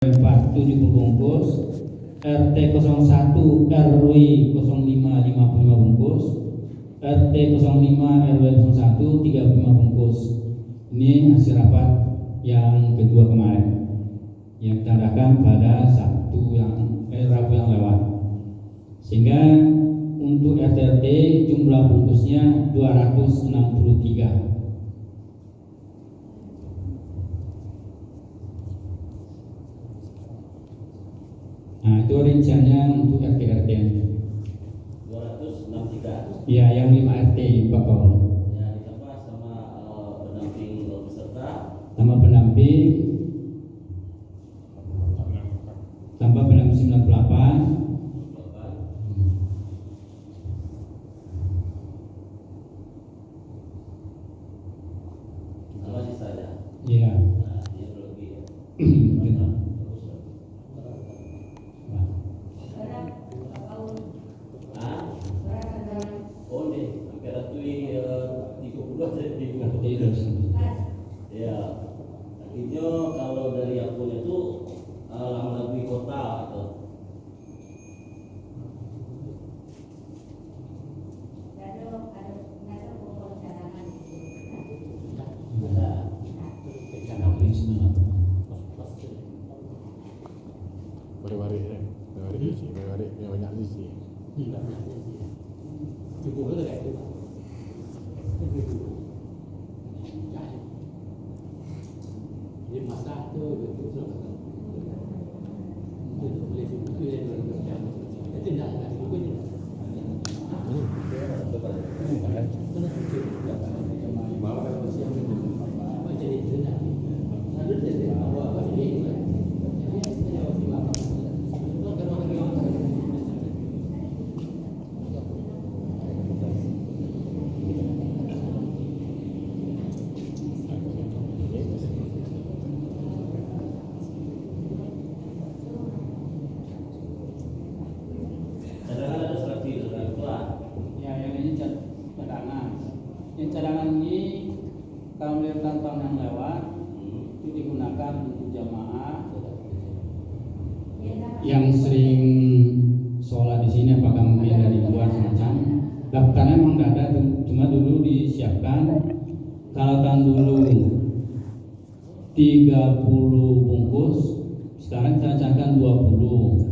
70 bungkus, RT 01 RW 05 55 bungkus, RT 05 RW 01 35 bungkus. Ini hasil rapat yang kedua kemarin yang kita adakan pada Rabu yang lewat. Sehingga untuk RT jumlah bungkusnya 263. Nah, itu rinciannya untuk RT. 263. Ya, yang 5 RT, Pak Paul. Ya, ditambah sama pendamping peserta. Tambah pendamping 98. Sama sisanya. Iya. Nah, dia lebih ya. Oh nih, hampir ratui 30 jadi ya. Artinya kalau dari akun itu melalui kota atau Baru-baru sih, banyak sih. Cukup itu kayak itu. Jadi masa itu betul. Itu boleh itu yang berjalan. Itu tidak ada juga ni. Bawa ke siang itu. Jadi itu dah. Ada jadi bawa ke sini. Cadangan ini kalau melihat tahun yang lewat itu digunakan untuk jamaah yang sering sholat di sini, apakah mungkin dari luar semacam. Daftarnya memang tidak ada, cuma dulu disiapkan. Kalau tahun dulu 30 bungkus, sekarang kita cadangkan 20.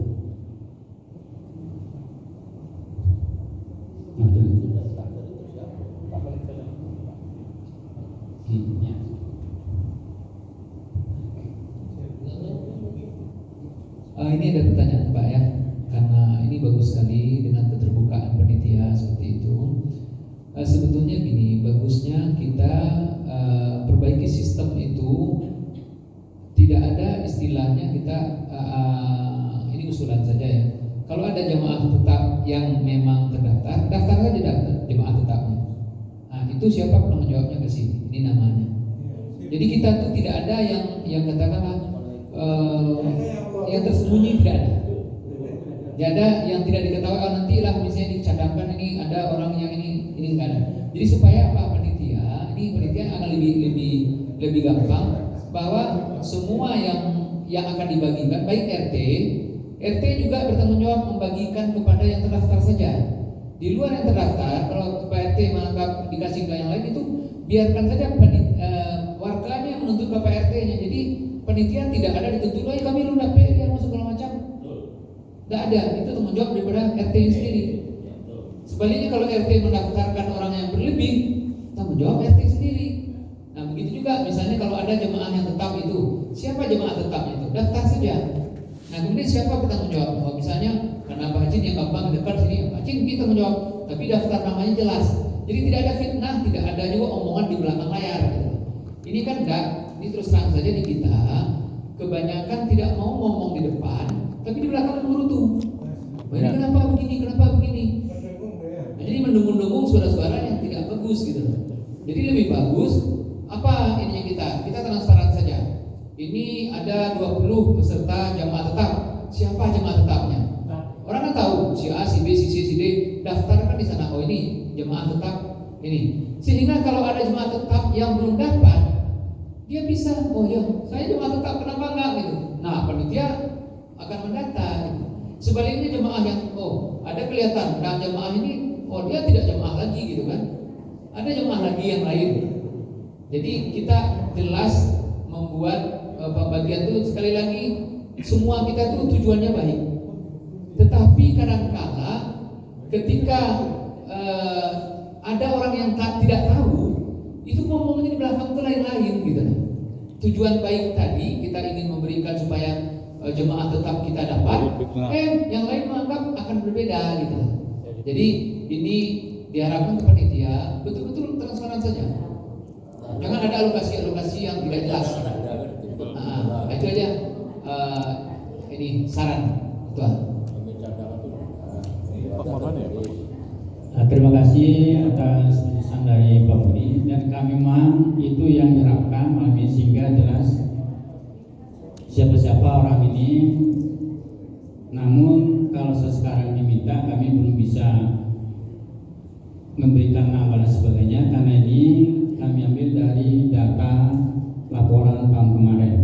Ini ada pertanyaan Pak ya, karena ini bagus sekali dengan keterbukaan panitia seperti itu. Sebetulnya gini, bagusnya kita perbaiki sistem itu. Tidak ada istilahnya kita ini usulan saja ya. Kalau ada jemaah tetap yang memang terdaftar, daftar saja daftar jemaah tetapnya. Nah, itu siapa penanggung jawabnya ke sini? Ini namanya. Jadi kita tuh tidak ada yang katakanlah yang tersembunyi, tidak ada. Tidak ada yang tidak diketahui. Oh, nantilah misalnya dicadangkan ini ada orang yang ini enggak ada. Jadi supaya apa panitia? Ini panitia akan lebih gampang bahwa semua yang akan dibagikan baik RT juga bertanggung jawab membagikan kepada yang terdaftar saja. Di luar yang terdaftar, kalau Pak RT menganggap dikasih ke yang lain itu biarkan saja warganya yang menuntut ke Pak RT-nya. Jadi panitia tidak ada dituntut, kami lunak yang masuk segala macam. Tidak ada, itu tanggung jawab daripada RT sendiri. Sebaliknya kalau RT mendaftarkan orang yang berlebih, tanggung jawab RT sendiri. Nah begitu juga misalnya kalau ada jemaah yang tetap itu, siapa jemaah tetapnya itu? Daftar saja. Nah kemudian siapa bertanggung jawab? Oh, misalnya karena Pak Hajin yang gampang dekat sini, Pak Hajin kita tanggung jawab, tapi daftar namanya jelas. Jadi tidak ada fitnah, tidak ada juga omongan di belakang layar. Gitu. Ini kan enggak. Ini terus terang saja di kita kebanyakan tidak mau ngomong di depan, tapi di belakang mengerutu. Ini kenapa begini? Nah, jadi mendukung-dukung suara-suara yang tidak bagus gitu. Jadi lebih bagus apa ininya kita transparan saja. Ini ada 20 peserta jamaah tetap. Siapa jamaah tetapnya? Orang kan tahu si A, si B, si C, si D daftarkan di sana. Oh ini jamaah tetap ini. Sehingga kalau ada jamaah tetap yang belum dapat, dia bisa, oh ya, saya jemaah tetap, kenapa enggak gitu. Nah, panitia akan mendata gitu. Sebaliknya jemaah yang ada kelihatan, nah jemaah ini dia tidak jemaah lagi gitu kan. Ada jemaah lagi yang lain. Jadi kita jelas membuat pembagian itu, sekali lagi semua kita tuh tujuannya baik. Tetapi kadang-kala ketika ada orang yang tidak tahu, itu ngomongnya di belakang itu lain-lain gitu. Tujuan baik tadi kita ingin memberikan supaya jemaah tetap kita dapat, yang lain menganggap akan berbeda gitu. Jadi ini diharapkan ke panitia betul-betul transparan saja. Jangan ada alokasi-alokasi yang tidak jelas. Nah, itu aja ini saran Tuhan. Terima kasih atas pesan dari Pak Budi, dan kami memang itu yang diharapkan malam ini sehingga jelas siapa-siapa orang ini. Namun kalau sekarang diminta kami belum bisa memberikan nama dan sebagainya karena ini kami ambil dari data laporan tahun kemarin.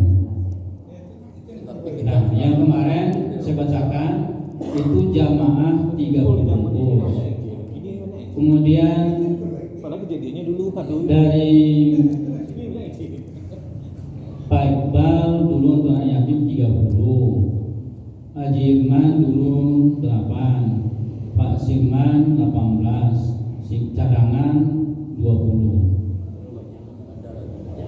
Nah, yang kemarin saya bacakan itu jamaah 30 bungkus. Kemudian dari Pak Iqbal dulu untuk anak yatim 30, Haji Irman dulu 8, Pak Sirman 18, cadangan 20.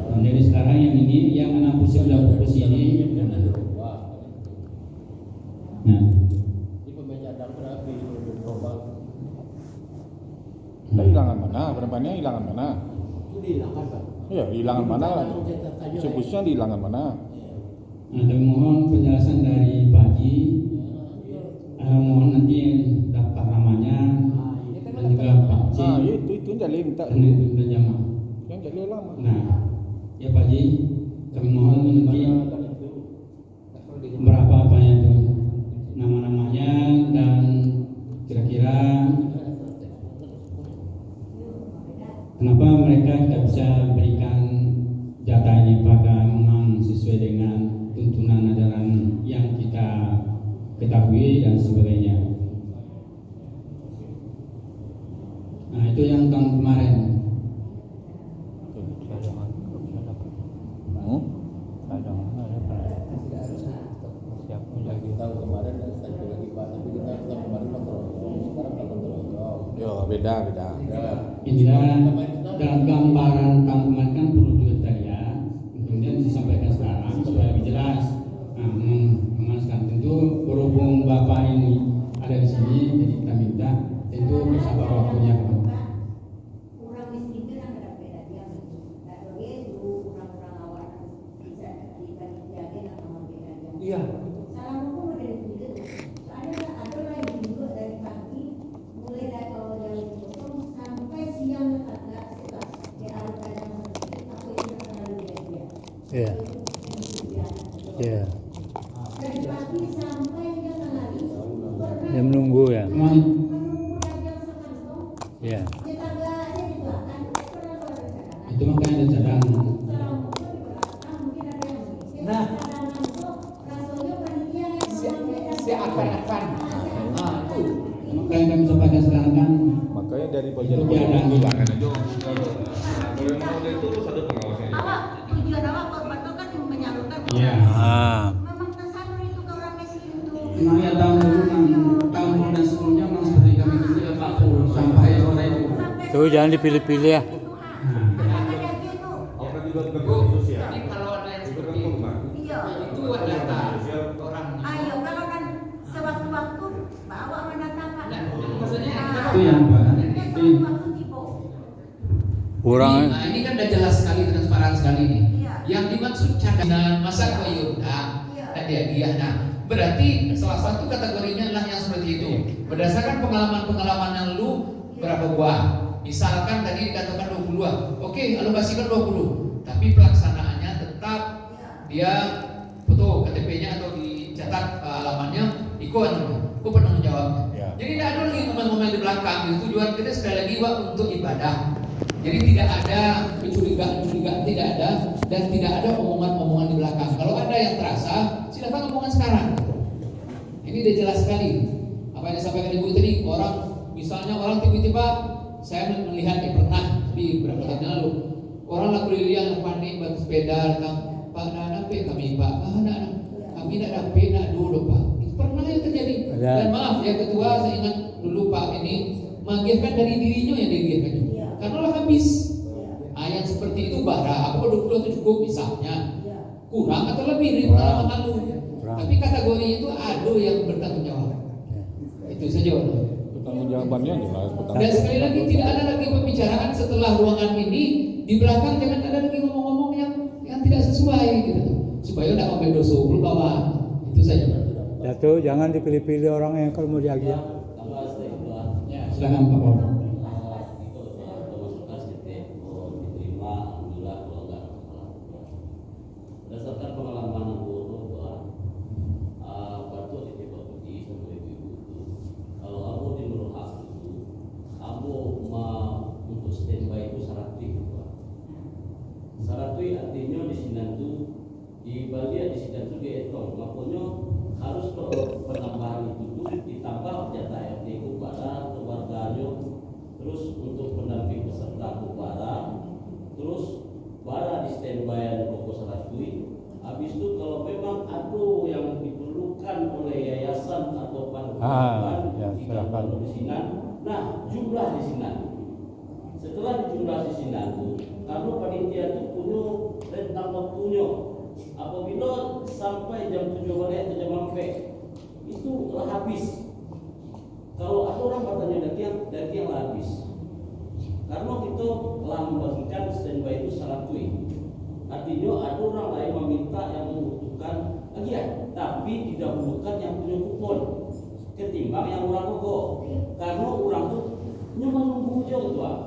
Nah, jadi sekarang yang ini yang 69 bungkus ini. Nah, hilangan mana? Berapanya hilangan mana? Itu dihilangkan, Pak. Iya, hilangan mana? Sebutnya hilangan mana? Nah, kami mohon penjelasan dari Pak Haji. Mohon nanti daftar namanya dan juga Pak C. Itu jadi minta. Dan jamaah. Yang jadi lama. Nah, ya Pak Haji, kami mohon nanti berapa apanya itu nama-namanya dan kira-kira kenapa mereka tidak bisa berikan data ini pada memang sesuai dengan tuntunan ajaran yang kita ketahui dan sebagainya. Nah, itu yang tahun kemarin. Beda. Inilah dalam gambaran tahun kemarin kan perlu juga tanya, kemudian disampaikan sekarang supaya lebih jelas. Nah, memanaskan tentu berhubung Bapak ini ada di sini, jadi kita minta tentu bersabar waktunya. Orang miskin itu yang ada beda dia, kalau dia itu orang-orang awal bisa dijaga sama beda dia. Iya. Salah hukum ada di situ. Ada lagi juga dari pagi mulai dari awal jam 7 sampai siang agak setelah di awal jam 7 aku itu terlalu dia. Iya. Iya. Dari pagi sampai dia lagi. Dia menunggu ya. Menunggu dagang sekantong. Iya. Tetangganya juga kan pernah berada. Itu makanya ada cadangan. Nah, seakan-akan. Nah, itu. Makanya kami sampaikan sekarang kan Makanya dari pojok Itu dia ada. hilangan aja. Kalau yang model itu harus ada pengawasnya. Awak tujuan awak korban itu kan menyalurkan. Iya. Memang tersalur itu ke orang miskin itu. Memang ya tahun dulu tahun dan sebelumnya memang seperti kami dulu ya Pak Pur sampai sore itu. Tuh jangan dipilih-pilih ya. Orang juga bukan sosial. Jadi kalau ada yang Itu kan seperti itu, korban. Iya. itu data orang. Ayo kalau kan sewaktu-waktu bawa mendatangkan. Nah, maksudnya Itu yang Pak. Sewaktu-waktu tipe. Kurang. Nah, ini kan udah jelas sekali, transparan sekali nih. Iya. Yang dimaksud cadangan masa koyuda dan dia. Nah, berarti salah satu kategorinya adalah yang seperti itu. Berdasarkan pengalaman yang lu berapa buah? Misalkan tadi dikatakan 22. Oke, alokasikan 20. Tapi pelaksanaannya tetap dia foto KTP-nya atau dicetak alamannya ikut penanggung jawab. Ya. Jadi tidak ada lagi ngomel-ngomel di belakang. Itu tujuan kita sekali lagi Pak untuk ibadah. Jadi tidak ada kecurigaan tidak ada, dan tidak ada omongan-omongan di belakang. Kalau ada yang terasa, silakan omongan sekarang. Ini udah jelas sekali apa yang disampaikan Ibu tadi. Misalnya orang tiba-tiba, saya melihat pernah di beberapa tahun yang lalu, orang laku lilian panik bersepeda datang, Pak nak kami Pak, kami nak dapat nak dulu Pak. Itu pernah yang terjadi. Ada. Dan maaf ya ketua, saya ingat dulu Pak ini menggigirkan dari dirinya yang digigirkan. Karena lah habis. Yang seperti itu bara, apa produk itu cukup misalnya, kurang atau lebih dari pengalaman lalu. Kurang. Tapi kategorinya itu ada yang bertanggung jawab. Itu saja. Pertanggung jawabannya jelas. Dan sekali lagi tidak ada lagi pembicaraan setelah ruangan ini. Di belakang jangan ada lagi ngomong-ngomong yang tidak sesuai gitu. Supaya tidak ambil dosa bawah. Itu saja. Jatuh, jangan dipilih-pilih orang yang kalau mau diajar. Tambah setelah Ya, silakan Pak Paul. itu termasuk SDT diterima, alhamdulillah kalau enggak masalah. Berdasarkan pengalaman guru waktu di Putih sama ibu-ibu itu, kalau aku di Nurul Haq itu, aku mau untuk standby itu saratwi gitu. Saratwi artinya di sini tuh di Bali di sini tuh dihitung, makanya harus penambahan itu tuh ditambah jatah RT kepada keluarganya, terus untuk pendamping peserta kepada, terus bara di standby pokok saratwi. Habis itu kalau memang ada yang diperlukan oleh yayasan atau panduan ya, di silakan. kantor di sini, nah jumlah di sini. Setelah dijumlah di sini tuh, karena panitia itu punya rentang waktunya. Apabila sampai jam 7 balik atau jam 4 itu lah habis. Kalau ada orang bertanya daki yang lah habis. Karena kita telah membagikan standby itu saratwi. Artinya ada orang lain meminta yang membutuhkan lagi ya, tapi didahulukan yang punya kupon ketimbang yang orang koko. Karena orang tuh cuma menunggu aja gitu ah.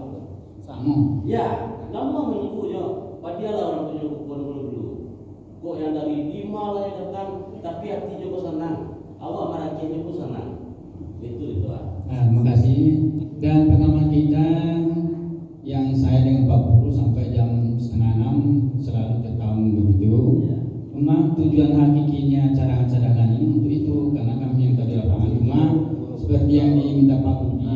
Sama. Ya, lama menunggunya. Padahal orang punya kupon dulu. Kok yang dari Bima lah yang datang, tapi hatinya kok senang. Awak marakinya pun senang. Itu ah. Nah, terima kasih. Dan pertemuan kita yang saya dengan Pak Guru sampai jam 5:30 selalu tahun begitu. Ya. Memang tujuan hakikinya cadangan-cadangan ini untuk itu, karena kami yang tadi lapangan cuma seperti yang diminta Pak Budi,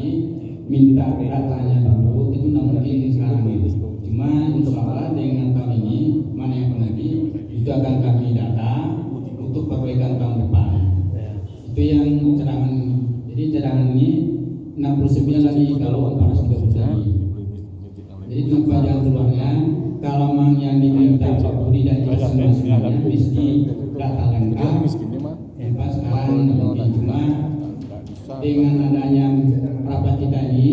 minta datanya dulu itu tidak mungkin sekarang ini. Cuma insya Allah dengan tahun ini mana yang nanti itu akan kami data untuk perbaikan tahun depan. Itu yang cadangan. Jadi cadangan ini 69 lagi kalau 430 lagi. Jadi tanpa jalan keluarnya, kalau memang yang diminta Pak Budi dan semuanya mesti data lengkap. Pas sekarang mungkin cuma dengan adanya rapat kita ini,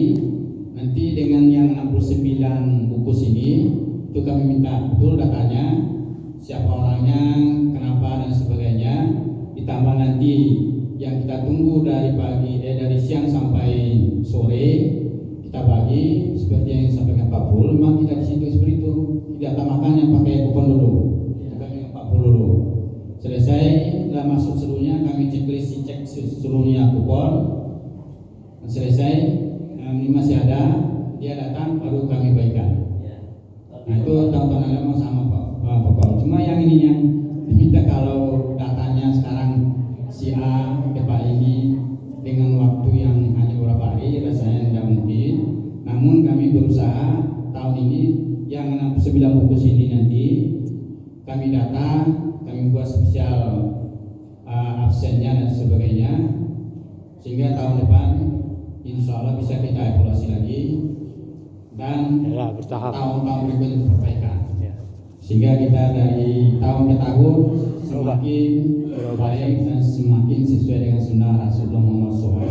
nanti dengan yang 69 bungkus ini, itu kami minta betul datanya, siapa orangnya, kenapa dan sebagainya. Ditambah nanti yang kita tunggu dari siang sampai sore kita bagi seperti yang disampaikan Pak Pul. Memang kita di situ seperti itu, tidak tambahkan yang pakai kupon dulu. Kami Pak Pul dulu. Selesai sudah masuk seluruhnya, kami cek seluruhnya kupon. Selesai ini masih ada, dia datang baru kami bagikan. Ya. Nah itu tahun-tahun yang lalu sama Pak Paul. Cuma yang ininya minta kalau datanya sekarang si A ke Pak ini dengan waktu yang hanya beberapa hari rasanya tidak mungkin. Namun kami berusaha tahun ini yang 69 bungkus ini nanti kami data, kami buat spesial absennya dan sebagainya, sehingga tahun depan insya Allah bisa kita evaluasi lagi dan Ya, bertahap. tahun-tahun berikutnya perbaikan. Ya. Sehingga kita dari tahun ke tahun semakin baik dan semakin sesuai dengan sunnah Rasulullah Muhammad SAW.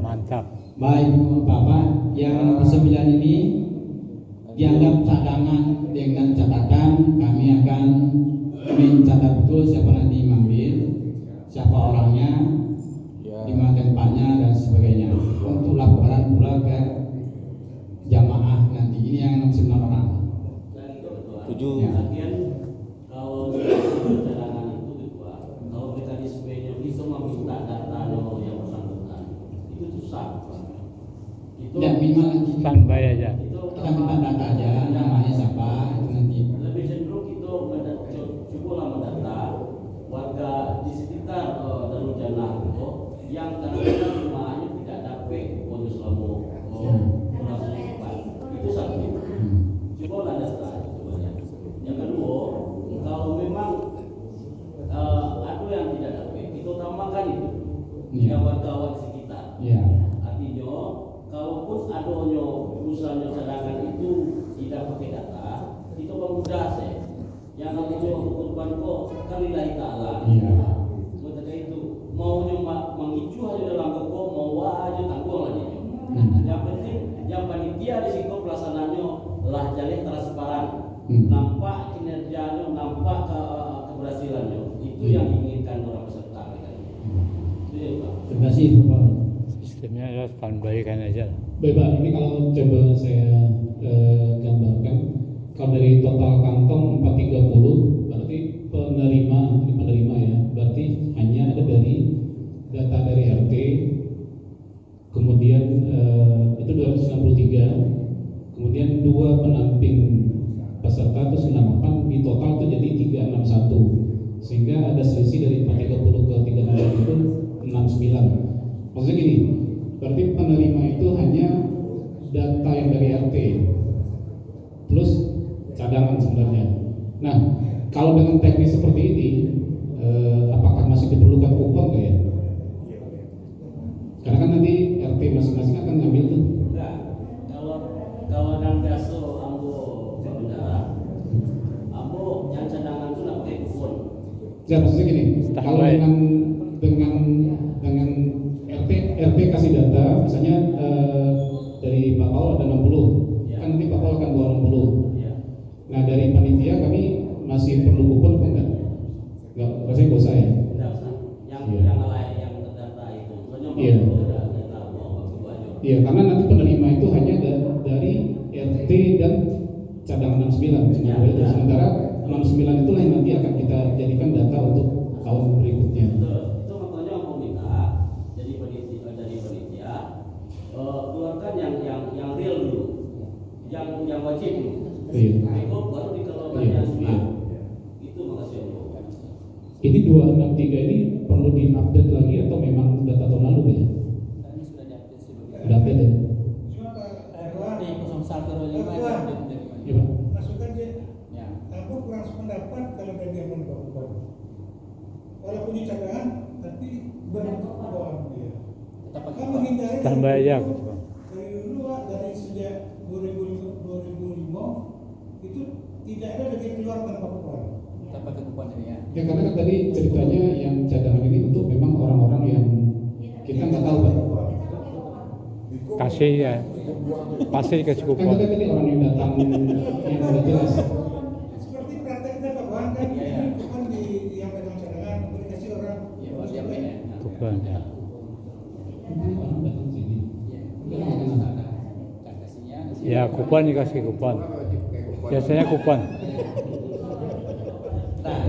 Mantap. Baik Bapak, yang 9 ini dianggap cadangan dengan catatan kami akan mencatat betul siapa nanti mengambil, siapa orangnya, di mana tempatnya dan sebagainya. Untuk laporan pula ke jamaah nanti ini yang 9 orang. Dan itu betul. Tujuh. Ya. Lagian kalau cadangan itu gitu, kalau mekanismenya bisa meminta datanya yang bersangkutan, itu susah. Itu Tidak minimal nanti Standby aja. itu kita kita minta data aja, namanya siapa itu nanti. Lebih cenderung kita cobalah mendata warga di sekitar Darul Jannah itu yang kadang-kadang rumahnya tidak dapat bonus selama itu satu. Cobalah data coba. Yang kedua, kalau memang ada yang tidak dapat, kita tambahkan itu yang warga sekitar. Artinya, kalaupun adanya usahanya cadangan itu tidak pakai data, itu mudah saya. Yang namanya korban kok kalillahi ta'ala. Maka itu maunya mengicu aja dalam kok mau aja tanggung aja. Yang penting yang panitia di situ pelaksananya lah jalin transparan, nampak kinerjanya, nampak keberhasilannya. Itu yang diinginkan orang peserta. Itu ya Pak. Terima kasih Bapak. Sistemnya adalah standby kan aja. Baik Pak, ini kalau coba saya gambarkan, kalau dari total kantong 430, berarti penerima, ini penerima ya, berarti hanya ada dari data dari RT, kemudian itu 263, kemudian 2 penamping peserta itu 98, di total itu jadi 361, sehingga ada selisih dari 430 ke 360 itu 69. Maksudnya gini, berarti penerima itu hanya data yang dari RT plus cadangan sebenarnya. Nah, kalau dengan teknis seperti ini, apakah masih diperlukan kupon nggak ya? Karena kan nanti RT masing-masing akan ngambil tuh. Enggak, kalau nanti aso ambo pengendara, ambo yang cadangan itu nak pakai kupon. Ya maksudnya gini, kalau dengan RT kasih data, misalnya dari Pak Paul ada 60, kan nanti Pak Paul akan bawa 60. Nah dari panitia kami masih perlu kupon apa enggak? Enggak, rasanya nggak usah ya? Enggak usah. Yang lain yang terdata itu. Soalnya Iya. data mau aja. Iya, karena nanti penerima itu hanya dari RT dan cadangan 69. Sementara 69 itulah yang nanti akan kita jadikan data untuk tahun berikutnya. Itu makanya mau minta dari panitia keluarkan yang real dulu, yang wajib dulu. Iya. Itu baru dikeluarkan Iya, yang iya. itu makasih Allah. Ini 263 ini perlu diupdate lagi atau memang data tahun lalu ya? Ini sudah diupdate sih. Udah update ya? Cuma Pak Erwan, Di 0125 Erwan, itu update dari mana? Iya Pak. masukkan aja. Ya. Aku kurang sependapat kalau dari yang mendukung. Kalau punya cadangan, tapi berkekuatan dia. Tetap pakai Kan kupon. menghindari Tambah aja. dari dulu Pak, dari sejak 2005 itu tidak ada lagi keluar tanpa kupon. Tetap pakai kupon ini ya. Ya karena kan tadi ceritanya yang cadangan ini untuk memang orang-orang yang kita nggak tahu Pak. Kasih ya. Pasti dikasih Kan kupon. kita tadi orang yang datang yang udah jelas. Seperti prakteknya Pak Wan kan, Iya, iya. kupon di yang pegang cadangan, kemudian dikasih orang. Iya, buat diapain ya? Kupon ya. Orang datang sini. Iya. Kita nggak kenal. Dan kasihnya. Ya kupon dikasih kupon. Biasanya kupon. Nah,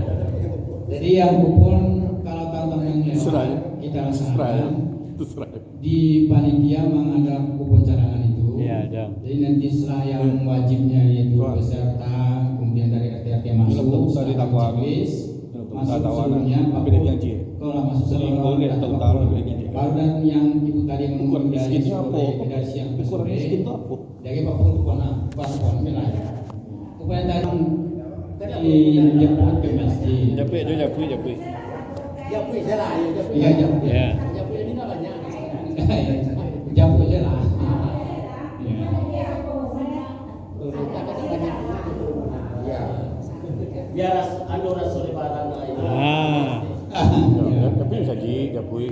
jadi yang kupon kalau tahun yang Serai. lewat kita Serai. laksanakan Terserah. di panitia memang ada kupon cadangan itu. Iya, ada. Jadi nanti setelah yang wajibnya yaitu Wah. peserta, kemudian dari RT masuk, Belum tahu setelah tawaran. checklist, Belum masuk tawaran. seluruhnya, Pak Beda Pur, janji. kalau masuk Jadi, seluruh boleh orang, tahu Pak tahu Pur. beda janji. Baru dan yang ibu tadi Ukuran ngomong dari miskinnya apa? sore, dari siang ke Ukuran sore, miskin itu apa? jadi Pak Pur kupon kupon lah. Kupon tadi dijemput ke masjid. Japri aja japri. Iya jemput. Ya. Ya punya ini banyak. Jemput aja lah. Iya. Biar anu rasa lebaran itu. Ah. Tapi saji japri.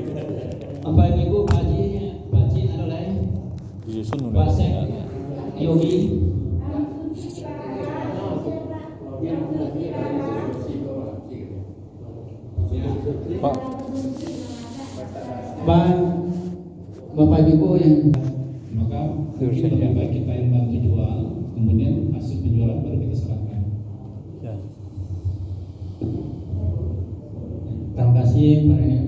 Apa ibu Pak Haji ada lain? Disusun Pak Sek Yogi. Pak, Bapak Ibu yang Maka mungkin Terus lebih saja. baik kita yang bantu jual, kemudian hasil penjualan baru kita serahkan. Ya. terima kasih Pak Rene.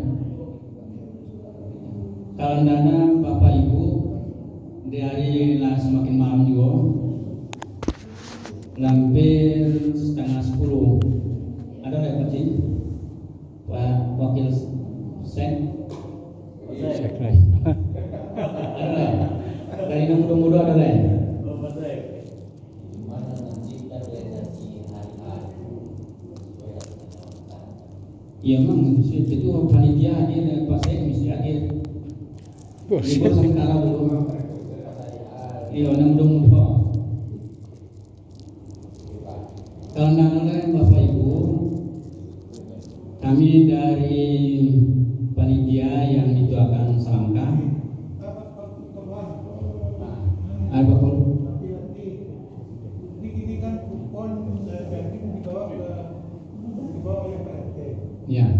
Kalau dana Bapak Ibu dari lah semakin malam juga Hampir setengah 10. Ada nggak Pak Cing? Pak Wakil Sek? Cek lagi. Ada nggak? Dari yang muda-muda ada nggak? Mana mencipta energi hari-hari. Iya memang itu panitia hadir, Pak Sek mesti hadir. Libur sementara dulu. Iya, yang muda-muda. Kalau nggak Bapak Ibu, kami dari panitia yang itu akan selangkah. Apa Pak? Ini kan kupon jadi dibawa oleh Pak RT. Ya.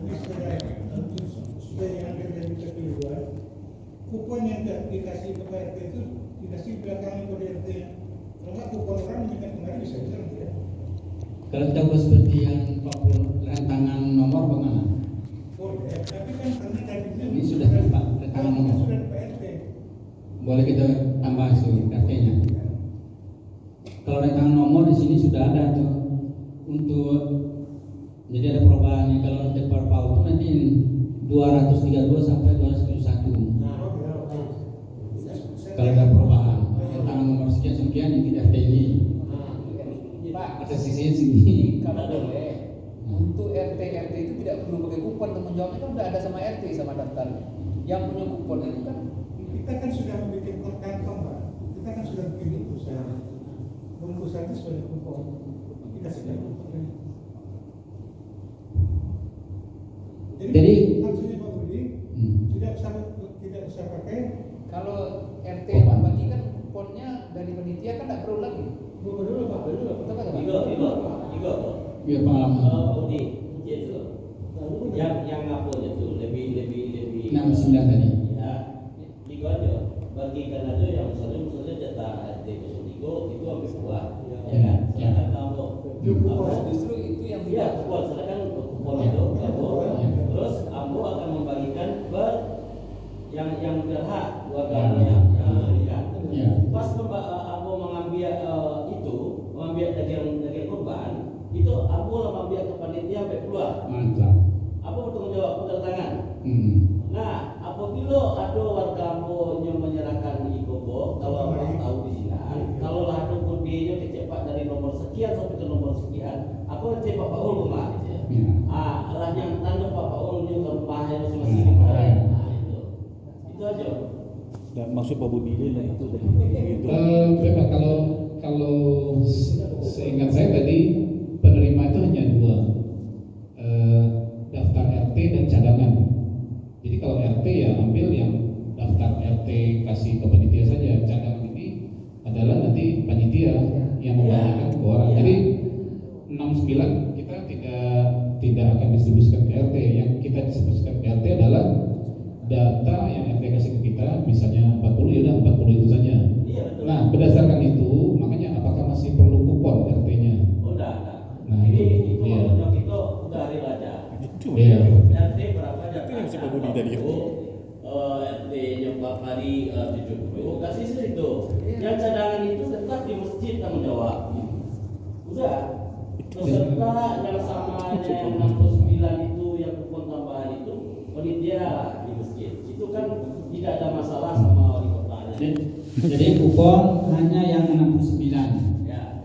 Nanti sudah yang terjadi kekeliruan. Kupon yang dikasih ke Pak RT itu dikasih belakangnya ke RT. Kalau nggak kupon orang minta kembali bisa ya. Kalau kita buat seperti yang Pak Pul, rantangan nomor bagaimana? Boleh, tapi kan karena dari Ini sudah Pak rantangan nomor. sudah di Pak RT. Boleh kita tambah itu RT-nya. Kalau rantangan nomor di sini sudah ada tuh untuk jadi ada perubahannya. Kalau nanti per PAU itu nanti 232 sampai 271. Kalau ada perubahan, rantangan nomor sekian yang tidak RT ini. Pak, Atas sisi sini. kalau boleh, untuk RT itu tidak perlu pakai kupon, tanggung jawabnya kan udah ada sama RT sama daftarnya. Yang punya kupon itu kan Kita kan sudah membuat kantong Pak. Kita kan sudah bikin bungkusan. Bungkusannya sudah kupon. Kita sudah kupon. Jadi maksudnya Pak Budi tidak usah pakai. kalau RT yang bagi kan kuponnya dari panitia kan tidak perlu lagi. Bukan dulu Pak, dulu. Betul kan, Pak? Tiga. ya pengalaman. Budi, itu. Yang apa itu lebih 69 tadi. ya. Tiga aja. Bagikan aja yang misalnya data RT 03 itu habis buah. Ya kan? Ya. Silakan tahu. Justru itu yang Iya, kupon. Silakan kupon itu. Terus Ambo akan membagikan ke yang berhak warganya yang memberikan. Ya. Pas Ambo mengambil mengambil daging kurban, itu Ambo mengambil ke panitia sampai keluar. Mantap. Apa bertanggung jawab kedatangan? Nah, apabila ada warga Ambo yang menyerahkan ikobo, kalau orang tahu di sini, kalau ada kodenya kecepat dari nomor sekian sampai ke nomor sekian, aku cek Pak Paul rumah. Ya. Lah yang tanda Pak Paul ini ke rumahnya masing-masing. Ya. Itu aja. Dan maksud Pak Budi lah itu tadi. Bapak, kalau seingat saya tadi penerima itu hanya dua, daftar RT dan cadangan. Jadi kalau RT ya ambil yang daftar RT kasih ke panitia saja. Cadangan ini adalah nanti panitia yang membagikan ke orang. Jadi 69 kita tidak akan distribusikan ke RT. Yang kita distribusikan ke RT adalah data yang RT kasih ke kita, misalnya 40, ya udah 40 itu saja. Iya betul. Nah, berdasarkan itu, makanya apakah masih perlu kupon RT-nya? Udah. Nah, Ini itu iya. yang kita udah hari aja. Iya. RT berapa aja? Itu yang si Pak Budi tadi. RT yang Pak Pari 70 kasih situ. Yang cadangan itu tetap di masjid tanggung jawab. Udah. Peserta yang samanya yang 69 itu yang kupon tambahan itu panitia di masjid. Itu kan tidak ada masalah sama wali kotanya. Jadi kupon hanya yang 69. Ya.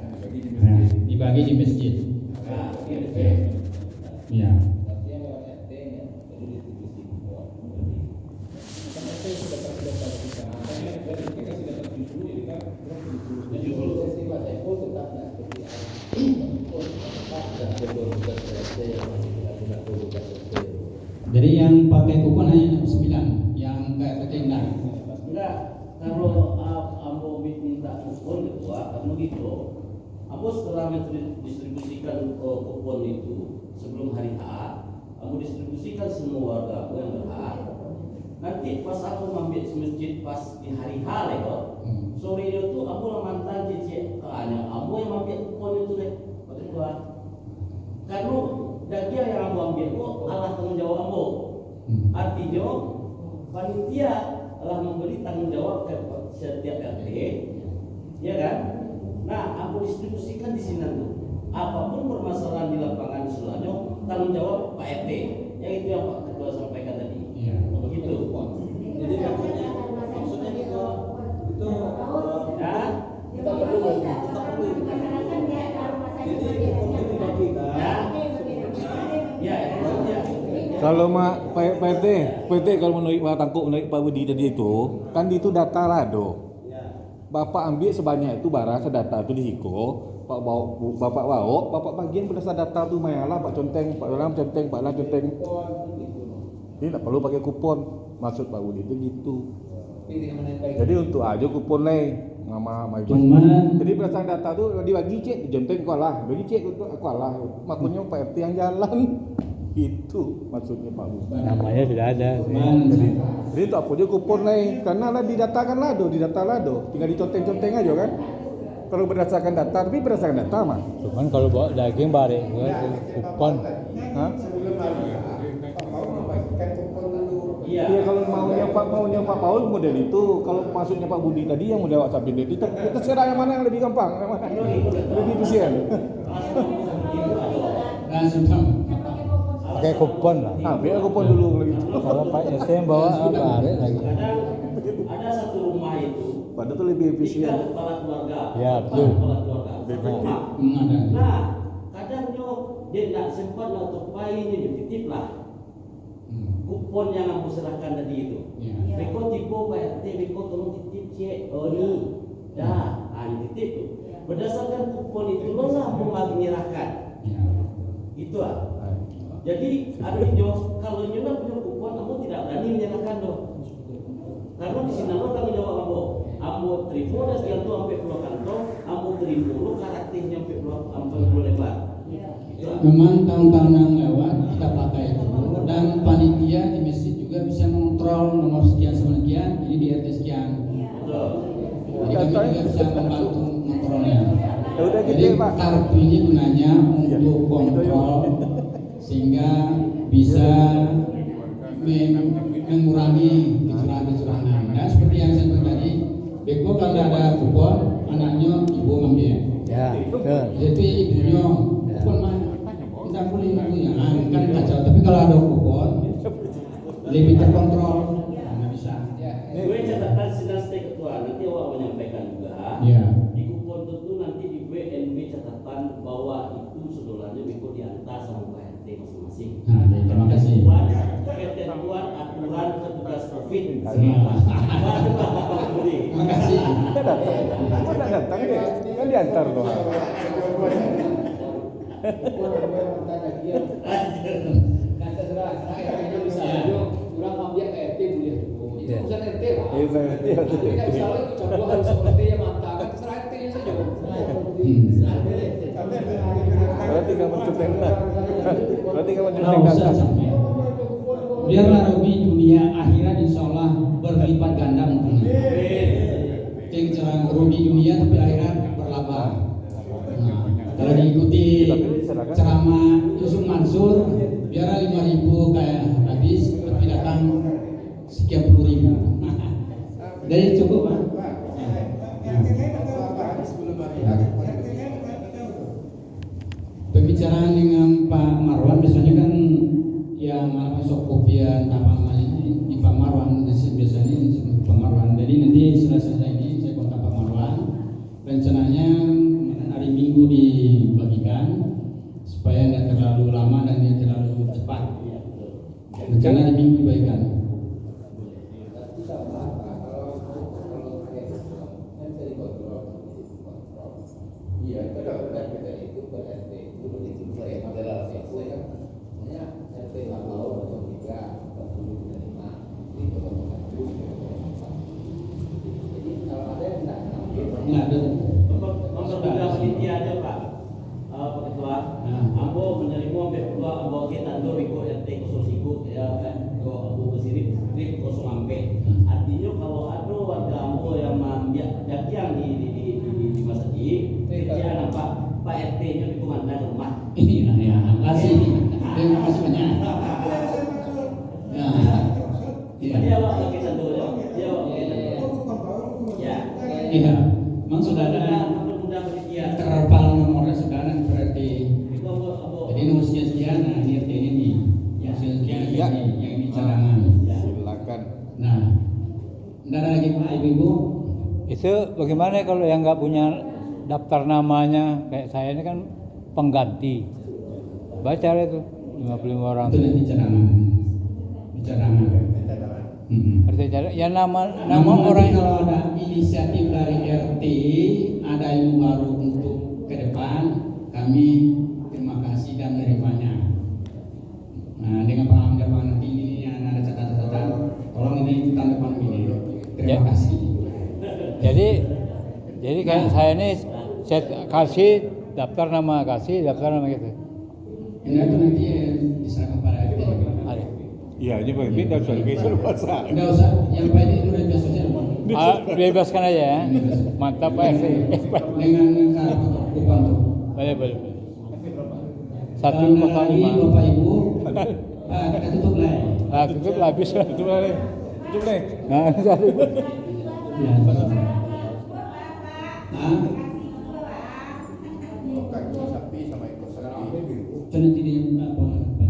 Nah, dibagi di masjid. Nah, gitu. Ya. Jadi yang pakai kupon hanya 69, yang kayak enggak. Enggak, kalau Ambo minta kupon ketua, kamu gitu. Ambo setelah mendistribusikan kupon itu sebelum hari H, Ambo distribusikan semua warga aku yang berhak. Nanti pas aku mampir ke masjid pas di hari H lewat, sore itu aku mantan cicik keanya. Ambo yang mampir kupon itu deh, Pak Ketua. Karena daging yang Ambo ambil itu alah tanggung jawab Ambo. Artinya panitia telah memberi tanggung jawab ke setiap RT, ya kan? Nah, aku distribusikan di sini tuh. Apapun permasalahan di lapangan selanjutnya tanggung jawab Pak RT. Yang itu yang Pak Ketua sampaikan tadi. Iya. Begitu. Jadi maksudnya itu Ya. kita perlu jadi kupon itu dibagikan. Ya. Kalau Pak RT kalau menurut Pak Tangkuk menurut Pak Budi tadi itu kan itu data lado. Bapak ambil sebanyak itu barang sedata itu di Hiko, Bapak bawa, Bapak bagian berdasar data tu mayalah Pak conteng, Pak dalam conteng, Pak dalam conteng. Ini tak perlu pakai kupon. Maksud Pak Budi itu gitu. Jadi untuk aja kupon lain nama mai. Cuman Jadi berdasar data tu dibagi cek, conteng kau lah, bagi cek untuk aku lah. Makanya Pak RT yang jalan. Itu maksudnya Pak Budi. Namanya sudah ada. Jadi tak apa je kupon lain karena lah didatakan lado, didata lado, tinggal diconteng-conteng aja kan. Kalau berdasarkan data, tapi berdasarkan data mah. Cuman kalau bawa daging balik kupon. Hah? Iya. Iya kalau maunya Pak Paul model itu, kalau maksudnya Pak Budi tadi yang model WhatsApp itu kita serah yang mana yang lebih gampang, yang mana lebih efisien. dan sebelum Pakai kupon lah. Ah, biar kupon dulu kalau gitu. Kalau Pak RT yang bawa balik lagi. Kadang ada satu rumah itu. Padahal itu lebih efisien. Tiga kepala keluarga. Ya, betul. Kepala keluarga. Efektif. ada. Nah, kadang dia nak sempat nak tupai dia titip lah. Kupon yang aku serahkan tadi itu. Ya. Beko tipe Pak RT, beko tolong titip cek. Oh ni, dah, titip tu. Berdasarkan kupon itu lo lah menyerahkan. Ya. Gitu ah. Jadi ada jawab kalau nyuna punya kupon, kamu tidak berani menyerahkan doh. Karena di sini lo tanggung jawab ambo terima dan sekian tuh sampai pulau kantong, ambo terima lo karakternya sampai pulau lebar. Gitu ah. Memang tahun-tahun yang lewat kita pakai itu dan panitia di masjid juga bisa mengontrol nomor sekian sama sekian ini di RT sekian. Betul. Jadi kami juga bisa membantu mengontrolnya. Ya udah gitu Jadi ya, Pak. kartu ini gunanya untuk kontrol sehingga bisa mengurangi kecurangan-kecurangan. Dan seperti yang saya bilang tadi, Beko kalau ada kupon, anaknya ibu ngambil. Ya, betul. Jadi ibunya kupon mana? Tidak boleh ibunya, kan kacau. Tapi kalau ada kupon, lebih terkontrol. Nggak bisa. Gue catatan sidang stay ketua, nanti awak menyampaikan juga. Iya. Di kupon itu nanti di WNB catatan bahwa itu sedolannya Beko diantar sama Pak RT masing-masing. Nah, terima kasih. Ketentuan aturan petugas COVID. Terima kasih. Kita datang. Kok tak datang dia? Kan diantar loh. Nah terserah, RT-nya bisa aja, kurang ambil RT boleh. Itu urusan RT lah. Iya, iya. Tapi nggak bisa lagi contoh harus RT yang mantap, kan terserah RT-nya saja. Berarti tinggal menconteng lah. Berarti tinggal menconteng Nggak usah data. sampai. Biarlah rugi dunia akhirat insya Allah berlipat ganda untungnya. Ceng cerang rugi dunia tapi akhirat berlaba. Nah, kalau diikuti ceramah Yusuf Mansur, biarlah 5.000 kayak habis, tapi datang sekian puluh ribu. Jadi cukup Pak. Pembicaraan dengan Pak Marwan biasanya kan yang masuk kopian apa ini di Pak Marwan biasanya disebut Pak Marwan. Jadi nanti setelah selesai ini saya kontak Pak Marwan. Rencananya hari Minggu dibagikan supaya tidak terlalu lama dan tidak terlalu cepat. Rencana di Minggu dibagikan. Iya, kalau kita itu per RT itu begitu saya adalah selesai kan. Hanya RT nggak tahu atau tidak, tak perlu menerima. Jadi kalau ada yang tidak Enggak ada. Mempermudah panitia aja Pak. Pak Ketua, Ambo menerima sampai keluar Ambo kita dua Beko RT 01 ya kan. Ambo ke sini lagi yang di cadangan. Silakan. Nah, tidak ada lagi Pak Ibu. Itu bagaimana kalau yang nggak punya daftar namanya kayak saya ini kan pengganti. Baca itu 55 orang. Itu nanti cadangan. Di cadangan. Artinya cara- ya nama Namun orang nanti kalau ada inisiatif dari RT, ada ilmu baru untuk ke depan, kami terima kasih dan menerimanya. Nah, dengan pengalaman nanti ini yang ada catatan-catatan, tolong ini tanda depan ini. Terima Ya. kasih. jadi kayak saya ini saya kasih daftar nama gitu. Ini itu nanti diserahkan pada RT. Ada. Iya, ini Pak Ibu sudah besok puasa. Enggak usah, yang Pak ini udah biasa sosial. Bebaskan aja ya. Mantap Pak RT. Dengan kupon tuh. Boleh. Kalau nggak lagi, 1,5. Bapak Ibu, kita tutup lah. Nah, tutup lah habis. Tutup nih. Tutup nih. Nah, satu. Ya. Hah? Sapi sama ekor sapi. Itu nanti di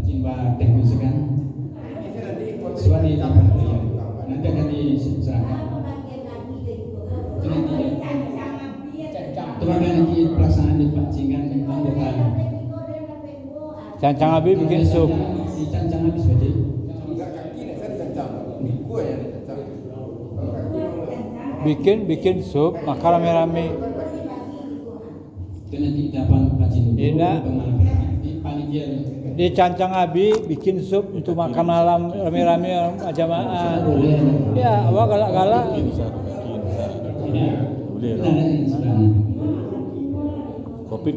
Cimba teknis kan? Coba di nanti akan diserahkan. Itu nanti itu bagian nanti pelaksanaan di Pacingan anggota. Cancang abi bikin sup. Di Cancang habis berarti. Enggak kaki nih saya dikencang. Gue yang dikencang. Kalau kaki Bikin sup, makan rame-rame. Itu nanti dapat Pacingan. Tidak. Di panitia. Di Cancang Abi bikin sup untuk makan malam rame-rame jamaah. Ya, awak galak-galak. Ya. Boleh. Ada yang sedang. Covid.